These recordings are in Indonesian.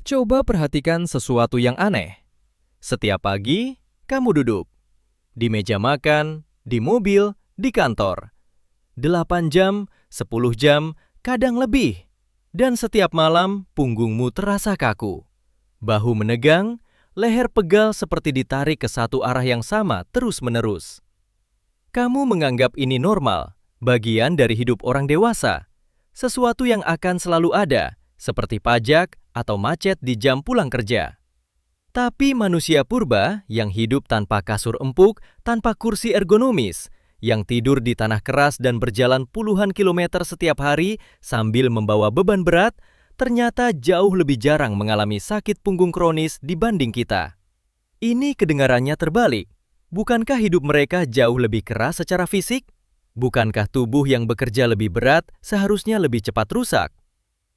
Coba perhatikan sesuatu yang aneh. Setiap pagi, kamu duduk di meja makan, di mobil, di kantor. 8 jam, 10 jam, kadang lebih. Dan setiap malam, punggungmu terasa kaku. Bahu menegang, leher pegal seperti ditarik ke satu arah yang sama terus-menerus. Kamu menganggap ini normal, bagian dari hidup orang dewasa. Sesuatu yang akan selalu ada, seperti pajak atau macet di jam pulang kerja. Tapi manusia purba yang hidup tanpa kasur empuk, tanpa kursi ergonomis, yang tidur di tanah keras dan berjalan puluhan kilometer setiap hari sambil membawa beban berat, ternyata jauh lebih jarang mengalami sakit punggung kronis dibanding kita. Ini kedengarannya terbalik. Bukankah hidup mereka jauh lebih keras secara fisik? Bukankah tubuh yang bekerja lebih berat seharusnya lebih cepat rusak?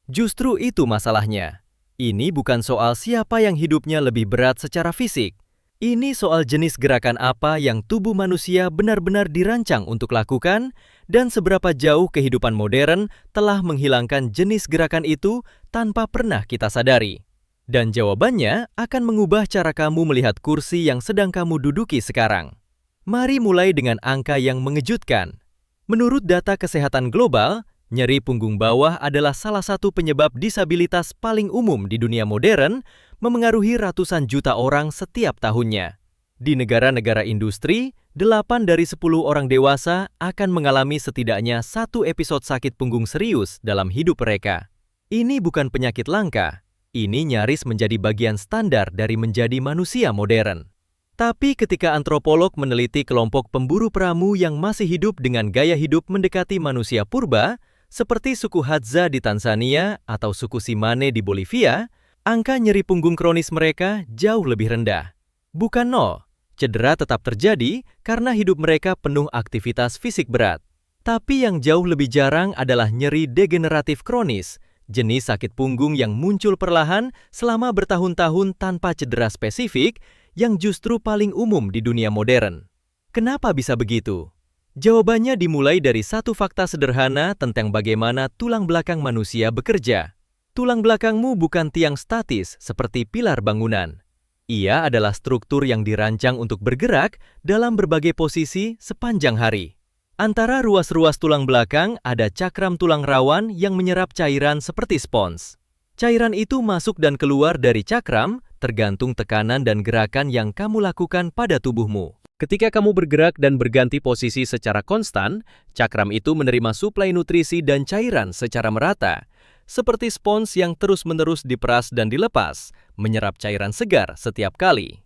Justru itu masalahnya. Ini bukan soal siapa yang hidupnya lebih berat secara fisik. Ini soal jenis gerakan apa yang tubuh manusia benar-benar dirancang untuk lakukan dan seberapa jauh kehidupan modern telah menghilangkan jenis gerakan itu tanpa pernah kita sadari. Dan jawabannya akan mengubah cara kamu melihat kursi yang sedang kamu duduki sekarang. Mari mulai dengan angka yang mengejutkan. Menurut data kesehatan global, nyeri punggung bawah adalah salah satu penyebab disabilitas paling umum di dunia modern, memengaruhi ratusan juta orang setiap tahunnya. Di negara-negara industri, 8 dari 10 orang dewasa akan mengalami setidaknya satu episode sakit punggung serius dalam hidup mereka. Ini bukan penyakit langka, ini nyaris menjadi bagian standar dari menjadi manusia modern. Tapi ketika antropolog meneliti kelompok pemburu peramu yang masih hidup dengan gaya hidup mendekati manusia purba, seperti suku Hadza di Tanzania atau suku Simane di Bolivia, angka nyeri punggung kronis mereka jauh lebih rendah. Bukan nol, cedera tetap terjadi karena hidup mereka penuh aktivitas fisik berat. Tapi yang jauh lebih jarang adalah nyeri degeneratif kronis, jenis sakit punggung yang muncul perlahan selama bertahun-tahun tanpa cedera spesifik yang justru paling umum di dunia modern. Kenapa bisa begitu? Jawabannya dimulai dari satu fakta sederhana tentang bagaimana tulang belakang manusia bekerja. Tulang belakangmu bukan tiang statis seperti pilar bangunan. Ia adalah struktur yang dirancang untuk bergerak dalam berbagai posisi sepanjang hari. Antara ruas-ruas tulang belakang ada cakram tulang rawan yang menyerap cairan seperti spons. Cairan itu masuk dan keluar dari cakram tergantung tekanan dan gerakan yang kamu lakukan pada tubuhmu. Ketika kamu bergerak dan berganti posisi secara konstan, cakram itu menerima suplai nutrisi dan cairan secara merata, seperti spons yang terus-menerus diperas dan dilepas, menyerap cairan segar setiap kali.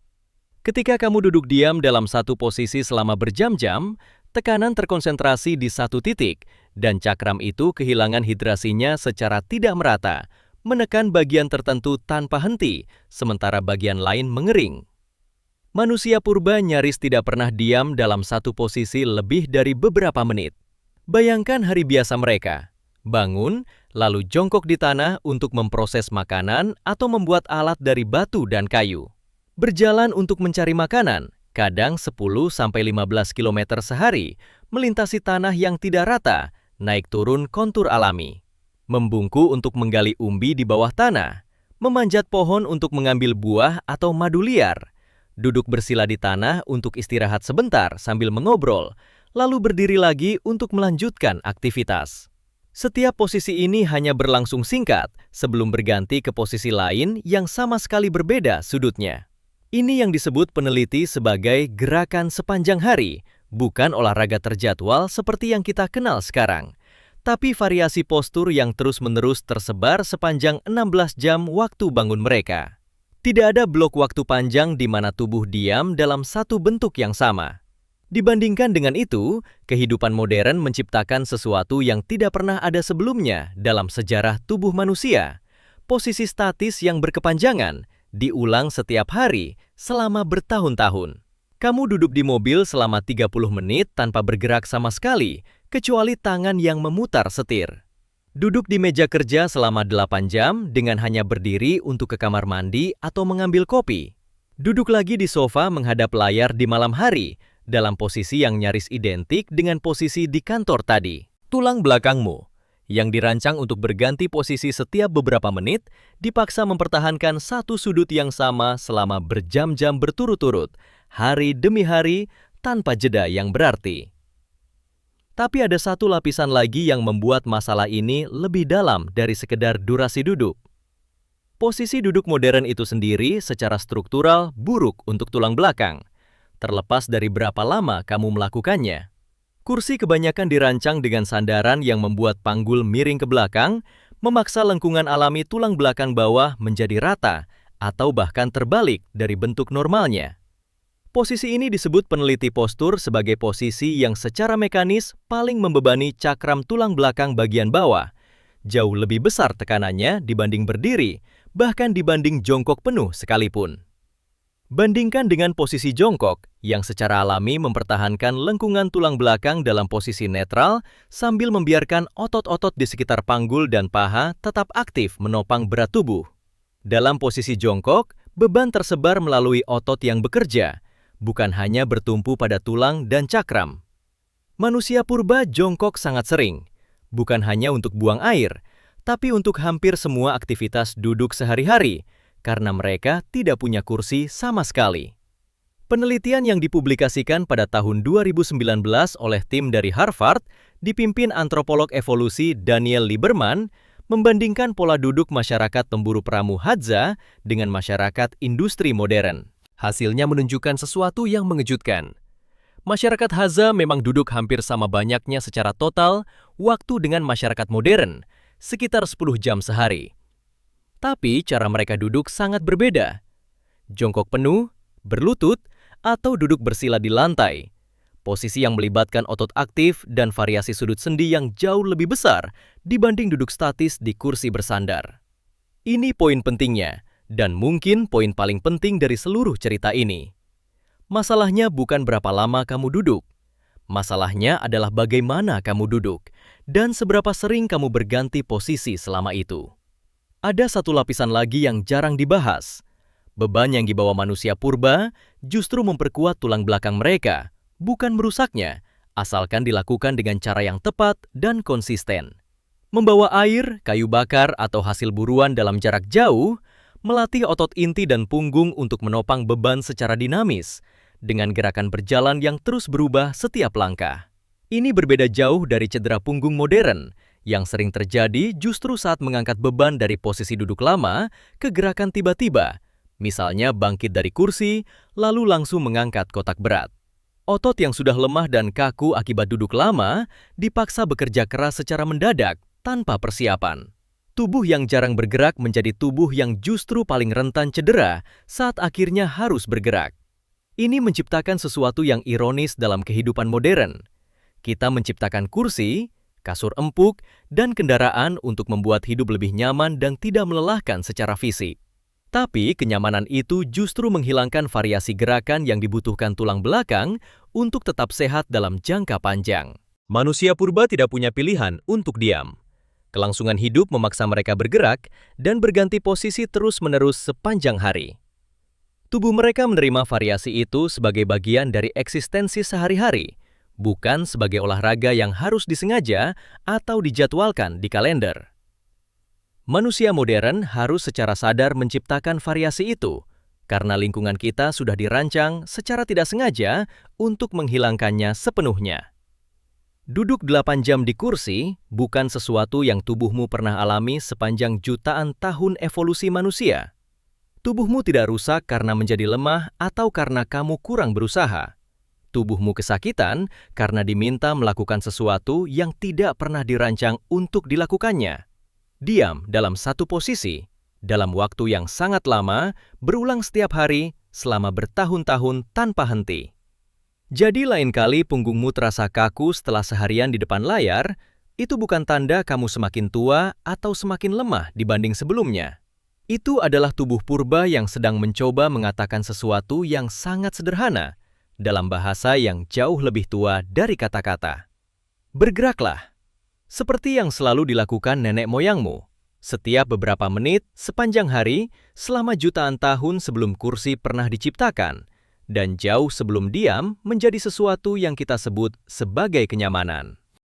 Ketika kamu duduk diam dalam satu posisi selama berjam-jam, tekanan terkonsentrasi di satu titik, dan cakram itu kehilangan hidrasinya secara tidak merata, menekan bagian tertentu tanpa henti, sementara bagian lain mengering. Manusia purba nyaris tidak pernah diam dalam satu posisi lebih dari beberapa menit. Bayangkan hari biasa mereka. Bangun, lalu jongkok di tanah untuk memproses makanan atau membuat alat dari batu dan kayu. Berjalan untuk mencari makanan, kadang 10-15 km sehari, melintasi tanah yang tidak rata, naik turun kontur alami. Membungkuk untuk menggali umbi di bawah tanah, memanjat pohon untuk mengambil buah atau madu liar, duduk bersila di tanah untuk istirahat sebentar sambil mengobrol, lalu berdiri lagi untuk melanjutkan aktivitas. Setiap posisi ini hanya berlangsung singkat sebelum berganti ke posisi lain yang sama sekali berbeda sudutnya. Ini yang disebut peneliti sebagai gerakan sepanjang hari, bukan olahraga terjadwal seperti yang kita kenal sekarang, tapi variasi postur yang terus-menerus tersebar sepanjang 16 jam waktu bangun mereka. Tidak ada blok waktu panjang di mana tubuh diam dalam satu bentuk yang sama. Dibandingkan dengan itu, kehidupan modern menciptakan sesuatu yang tidak pernah ada sebelumnya dalam sejarah tubuh manusia. Posisi statis yang berkepanjangan, diulang setiap hari selama bertahun-tahun. Kamu duduk di mobil selama 30 menit tanpa bergerak sama sekali, kecuali tangan yang memutar setir. Duduk di meja kerja selama 8 jam dengan hanya berdiri untuk ke kamar mandi atau mengambil kopi. Duduk lagi di sofa menghadap layar di malam hari, dalam posisi yang nyaris identik dengan posisi di kantor tadi. Tulang belakangmu, yang dirancang untuk berganti posisi setiap beberapa menit, dipaksa mempertahankan satu sudut yang sama selama berjam-jam berturut-turut, hari demi hari, tanpa jeda yang berarti. Tapi ada satu lapisan lagi yang membuat masalah ini lebih dalam dari sekedar durasi duduk. Posisi duduk modern itu sendiri secara struktural buruk untuk tulang belakang, terlepas dari berapa lama kamu melakukannya. Kursi kebanyakan dirancang dengan sandaran yang membuat panggul miring ke belakang, memaksa lengkungan alami tulang belakang bawah menjadi rata atau bahkan terbalik dari bentuk normalnya. Posisi ini disebut peneliti postur sebagai posisi yang secara mekanis paling membebani cakram tulang belakang bagian bawah. Jauh lebih besar tekanannya dibanding berdiri, bahkan dibanding jongkok penuh sekalipun. Bandingkan dengan posisi jongkok yang secara alami mempertahankan lengkungan tulang belakang dalam posisi netral sambil membiarkan otot-otot di sekitar panggul dan paha tetap aktif menopang berat tubuh. Dalam posisi jongkok, beban tersebar melalui otot yang bekerja, bukan hanya bertumpu pada tulang dan cakram. Manusia purba jongkok sangat sering, bukan hanya untuk buang air, tapi untuk hampir semua aktivitas duduk sehari-hari, karena mereka tidak punya kursi sama sekali. Penelitian yang dipublikasikan pada tahun 2019 oleh tim dari Harvard, dipimpin antropolog evolusi Daniel Lieberman, membandingkan pola duduk masyarakat pemburu pramu Hadza dengan masyarakat industri modern. Hasilnya menunjukkan sesuatu yang mengejutkan. Masyarakat Hadza memang duduk hampir sama banyaknya secara total waktu dengan masyarakat modern, sekitar 10 jam sehari. Tapi cara mereka duduk sangat berbeda. Jongkok penuh, berlutut, atau duduk bersila di lantai. Posisi yang melibatkan otot aktif dan variasi sudut sendi yang jauh lebih besar dibanding duduk statis di kursi bersandar. Ini poin pentingnya, dan mungkin poin paling penting dari seluruh cerita ini. Masalahnya bukan berapa lama kamu duduk. Masalahnya adalah bagaimana kamu duduk, dan seberapa sering kamu berganti posisi selama itu. Ada satu lapisan lagi yang jarang dibahas. Beban yang dibawa manusia purba justru memperkuat tulang belakang mereka, bukan merusaknya, asalkan dilakukan dengan cara yang tepat dan konsisten. Membawa air, kayu bakar, atau hasil buruan dalam jarak jauh, melatih otot inti dan punggung untuk menopang beban secara dinamis, dengan gerakan berjalan yang terus berubah setiap langkah. Ini berbeda jauh dari cedera punggung modern, yang sering terjadi justru saat mengangkat beban dari posisi duduk lama ke gerakan tiba-tiba, misalnya bangkit dari kursi, lalu langsung mengangkat kotak berat. Otot yang sudah lemah dan kaku akibat duduk lama dipaksa bekerja keras secara mendadak, tanpa persiapan. Tubuh yang jarang bergerak menjadi tubuh yang justru paling rentan cedera saat akhirnya harus bergerak. Ini menciptakan sesuatu yang ironis dalam kehidupan modern. Kita menciptakan kursi, kasur empuk, dan kendaraan untuk membuat hidup lebih nyaman dan tidak melelahkan secara fisik. Tapi kenyamanan itu justru menghilangkan variasi gerakan yang dibutuhkan tulang belakang untuk tetap sehat dalam jangka panjang. Manusia purba tidak punya pilihan untuk diam. Kelangsungan hidup memaksa mereka bergerak dan berganti posisi terus-menerus sepanjang hari. Tubuh mereka menerima variasi itu sebagai bagian dari eksistensi sehari-hari, bukan sebagai olahraga yang harus disengaja atau dijadwalkan di kalender. Manusia modern harus secara sadar menciptakan variasi itu, karena lingkungan kita sudah dirancang secara tidak sengaja untuk menghilangkannya sepenuhnya. Duduk 8 jam di kursi bukan sesuatu yang tubuhmu pernah alami sepanjang jutaan tahun evolusi manusia. Tubuhmu tidak rusak karena menjadi lemah atau karena kamu kurang berusaha. Tubuhmu kesakitan karena diminta melakukan sesuatu yang tidak pernah dirancang untuk dilakukannya. Diam dalam satu posisi, dalam waktu yang sangat lama, berulang setiap hari selama bertahun-tahun tanpa henti. Jadi lain kali punggungmu terasa kaku setelah seharian di depan layar, itu bukan tanda kamu semakin tua atau semakin lemah dibanding sebelumnya. Itu adalah tubuh purba yang sedang mencoba mengatakan sesuatu yang sangat sederhana, dalam bahasa yang jauh lebih tua dari kata-kata. Bergeraklah, seperti yang selalu dilakukan nenek moyangmu, setiap beberapa menit sepanjang hari selama jutaan tahun sebelum kursi pernah diciptakan, dan jauh sebelum diam menjadi sesuatu yang kita sebut sebagai kenyamanan.